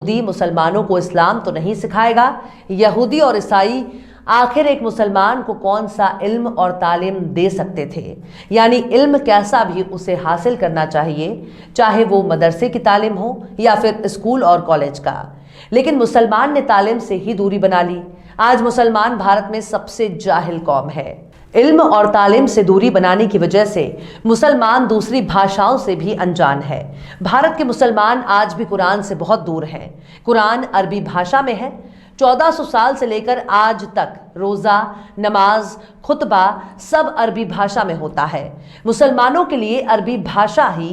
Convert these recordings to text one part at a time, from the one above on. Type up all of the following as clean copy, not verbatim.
यहूदी मुसलमानों को इस्लाम तो नहीं सिखाएगा। यहूदी और ईसाई आखिर एक मुसलमान को कौन सा इल्म और तालीम दे सकते थे, यानी इल्म कैसा भी उसे हासिल करना चाहिए, चाहे वो मदरसे की तालीम हो या फिर स्कूल और कॉलेज का। लेकिन मुसलमान ने तालीम से ही दूरी बना ली। आज मुसलमान भारत में सबसे जाहिल कौम है। इल्म और तालीम से दूरी बनाने की वजह से मुसलमान दूसरी भाषाओं से भी अनजान है। भारत के मुसलमान आज भी कुरान से बहुत दूर हैं। कुरान अरबी भाषा में है। 1400 साल से लेकर आज तक रोज़ा, नमाज, खुतबा सब अरबी भाषा में होता है। मुसलमानों के लिए अरबी भाषा ही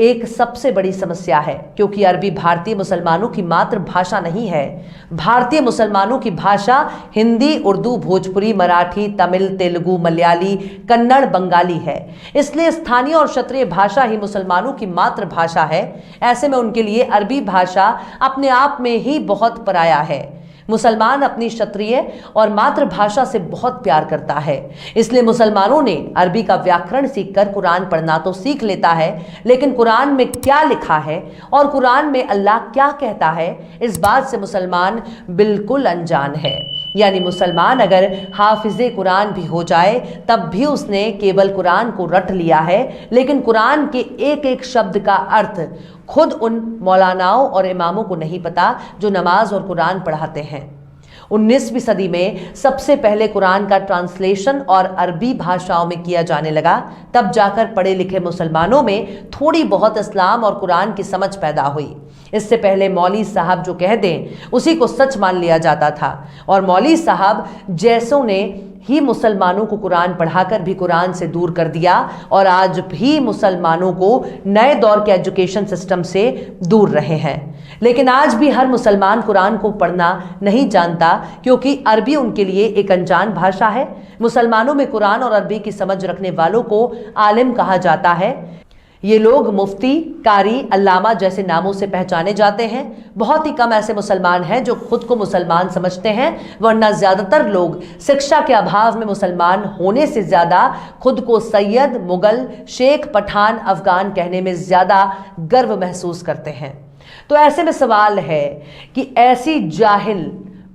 एक सबसे बड़ी समस्या है, क्योंकि अरबी भारतीय मुसलमानों की मातृभाषा नहीं है। भारतीय मुसलमानों की भाषा हिंदी, उर्दू, भोजपुरी, मराठी, तमिल, तेलुगु, मलयाली, कन्नड़, बंगाली है। इसलिए स्थानीय और क्षत्रिय भाषा ही मुसलमानों की मातृभाषा है। ऐसे में उनके लिए अरबी भाषा अपने आप में ही बहुत पराया है। मुसलमान अपनी क्षत्रिय और मातृभाषा से बहुत प्यार करता है, इसलिए मुसलमानों ने अरबी का व्याकरण सीखकर कुरान पढ़ना तो सीख लेता है, लेकिन कुरान में क्या लिखा है और कुरान में अल्लाह क्या कहता है, इस बात से मुसलमान बिल्कुल अनजान है। यानी मुसलमान अगर हाफिज़े कुरान भी हो जाए तब भी उसने केवल कुरान को रट लिया है, लेकिन कुरान के एक एक शब्द का अर्थ खुद उन मौलानाओं और इमामों को नहीं पता जो नमाज और कुरान पढ़ाते हैं। 19वीं सदी में सबसे पहले कुरान का ट्रांसलेशन और अरबी भाषाओं में किया जाने लगा। तब जाकर पढ़े लिखे मुसलमानों में थोड़ी बहुत इस्लाम और कुरान की समझ पैदा हुई। इससे पहले मौलवी साहब जो कह दें उसी को सच मान लिया जाता था, और मौलवी साहब जैसों ने ही मुसलमानों को कुरान पढ़ाकर भी कुरान से दूर कर दिया, और आज भी मुसलमानों को नए दौर के एजुकेशन सिस्टम से दूर रहे हैं। लेकिन आज भी हर मुसलमान कुरान को पढ़ना नहीं जानता, क्योंकि अरबी उनके लिए एक अनजान भाषा है। मुसलमानों में कुरान और अरबी की समझ रखने वालों को आलिम कहा जाता है। ये लोग मुफ्ती, कारी, अल्लामा जैसे नामों से पहचाने जाते हैं। बहुत ही कम ऐसे मुसलमान हैं जो खुद को मुसलमान समझते हैं, वरना ज़्यादातर लोग शिक्षा के अभाव में मुसलमान होने से ज़्यादा खुद को सैयद, मुगल, शेख, पठान, अफगान कहने में ज़्यादा गर्व महसूस करते हैं। तो ऐसे में सवाल है कि ऐसी जाहिल,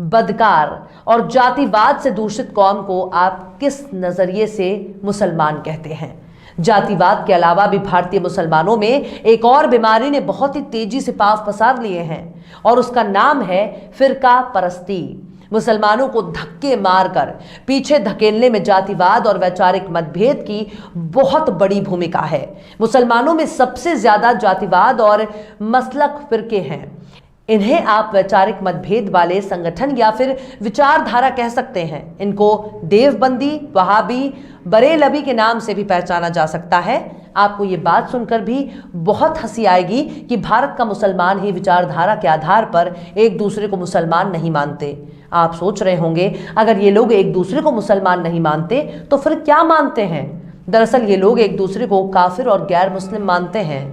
बदकार और जातिवाद से दूषित कौम को आप किस नज़रिए से मुसलमान कहते हैं? जातिवाद के अलावा भी भारतीय मुसलमानों में एक और बीमारी ने बहुत ही तेजी से पांव पसार लिए हैं, और उसका नाम है फिरका परस्ती। मुसलमानों को धक्के मारकर पीछे धकेलने में जातिवाद और वैचारिक मतभेद की बहुत बड़ी भूमिका है। मुसलमानों में सबसे ज्यादा जातिवाद और मसलक फिरके हैं। इन्हें आप वैचारिक मतभेद वाले संगठन या फिर विचारधारा कह सकते हैं। इनको देवबंदी, वहाबी, बरेलवी के नाम से भी पहचाना जा सकता है। आपको ये बात सुनकर भी बहुत हंसी आएगी कि भारत का मुसलमान ही विचारधारा के आधार पर एक दूसरे को मुसलमान नहीं मानते। आप सोच रहे होंगे, अगर ये लोग एक दूसरे को मुसलमान नहीं मानते तो फिर क्या मानते हैं? दरअसल ये लोग एक दूसरे को काफिर और गैर मुस्लिम मानते हैं।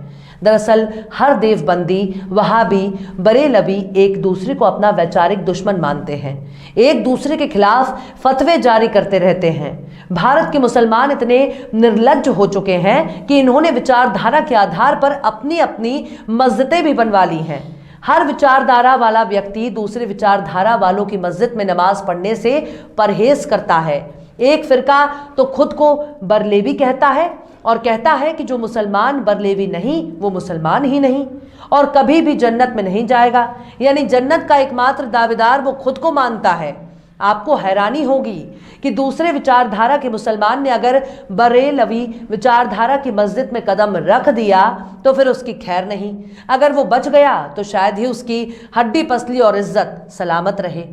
दरअसल हर देवबंदी, वहाबी, बरेलवी एक दूसरे को अपना वैचारिक दुश्मन मानते हैं, एक दूसरे के खिलाफ फतवे जारी करते रहते हैं। भारत के मुसलमान इतने निर्लज्ज हो चुके हैं कि इन्होंने विचारधारा के आधार पर अपनी अपनी मस्जिदें भी बनवा ली हैं। हर विचारधारा वाला व्यक्ति दूसरे विचारधारा वालों की मस्जिद में नमाज पढ़ने से परहेज करता है। एक फिरका तो खुद को बरेलवी कहता है और कहता है कि जो मुसलमान बरेलवी नहीं वो मुसलमान ही नहीं और कभी भी जन्नत में नहीं जाएगा। यानी जन्नत का एकमात्र दावेदार वो खुद को मानता है। आपको हैरानी होगी कि दूसरे विचारधारा के मुसलमान ने अगर बरेलवी विचारधारा की मस्जिद में कदम रख दिया तो फिर उसकी खैर नहीं। अगर वो बच गया तो शायद ही उसकी हड्डी पसली और इज्जत सलामत रहे।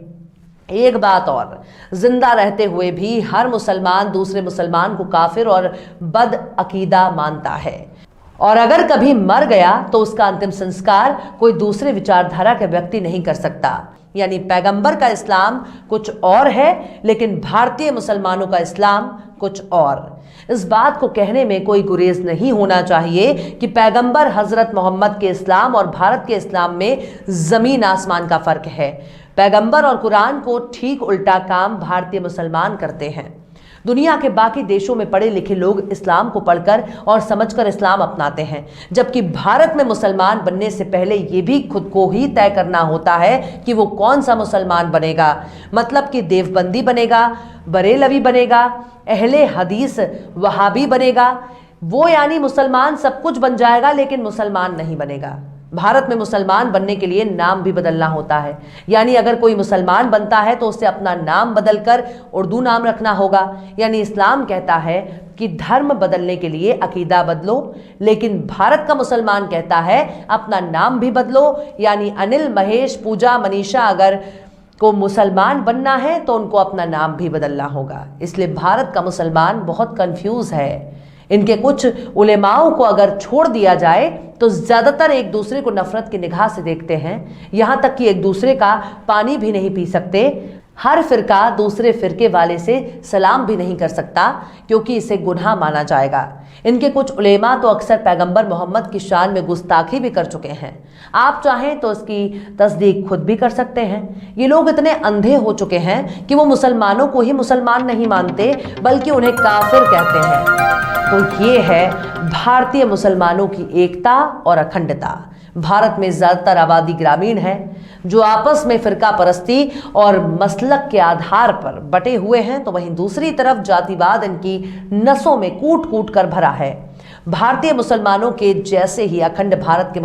एक बात और, जिंदा रहते हुए भी हर मुसलमान दूसरे मुसलमान को काफिर और बद अकीदा मानता है, और अगर कभी मर गया तो उसका अंतिम संस्कार कोई दूसरे विचारधारा के व्यक्ति नहीं कर सकता। यानी पैगंबर का इस्लाम कुछ और है, लेकिन भारतीय मुसलमानों का इस्लाम कुछ और। इस बात को कहने में कोई गुरेज नहीं होना चाहिए कि पैगंबर हजरत मोहम्मद के इस्लाम और भारत के इस्लाम में जमीन आसमान का फर्क है। पैगंबर और कुरान को ठीक उल्टा काम भारतीय मुसलमान करते हैं। दुनिया के बाकी देशों में पढ़े लिखे लोग इस्लाम को पढ़कर और समझकर इस्लाम अपनाते हैं, जबकि भारत में मुसलमान बनने से पहले ये भी खुद को ही तय करना होता है कि वो कौन सा मुसलमान बनेगा। मतलब कि देवबंदी बनेगा, बरेलवी बनेगा, अहले हदीस वहाबी बनेगा। वो यानी मुसलमान सब कुछ बन जाएगा लेकिन मुसलमान नहीं बनेगा। भारत में मुसलमान बनने के लिए नाम भी बदलना होता है, यानी अगर कोई मुसलमान बनता है तो उसे अपना नाम बदलकर उर्दू नाम रखना होगा। यानी इस्लाम कहता है कि धर्म बदलने के लिए अकीदा बदलो, लेकिन भारत का मुसलमान कहता है अपना नाम भी बदलो। यानी अनिल, महेश, पूजा, मनीषा अगर को मुसलमान बनना है तो उनको अपना नाम भी बदलना होगा। इसलिए भारत का मुसलमान बहुत कंफ्यूज है। इनके कुछ उलेमाओं को अगर छोड़ दिया जाए तो ज़्यादातर एक दूसरे को नफरत की निगाह से देखते हैं, यहाँ तक कि एक दूसरे का पानी भी नहीं पी सकते। हर फिरका दूसरे फिरके वाले से सलाम भी नहीं कर सकता क्योंकि इसे गुनाह माना जाएगा। इनके कुछ उलेमा तो अक्सर पैगंबर मोहम्मद की शान में गुस्ताखी भी कर चुके हैं। आप चाहें तो इसकी तस्दीक खुद भी कर सकते हैं। ये लोग इतने अंधे हो चुके हैं कि वो मुसलमानों को ही मुसलमान नहीं मानते बल्कि उन्हें काफिर कहते हैं। तो ये है भारतीय मुसलमानों की एकता और अखंडता। भारत में ज़्यादातर आबादी ग्रामीण है जो आपस में फिरका परस्ती और मसलक के आधार पर बटे हुए हैं, तो वहीं दूसरी तरफ जातिवाद इनकी नसों में कूट कूट कर भरा है। भारतीय मुसलमानों के जैसे ही अखंड भारत के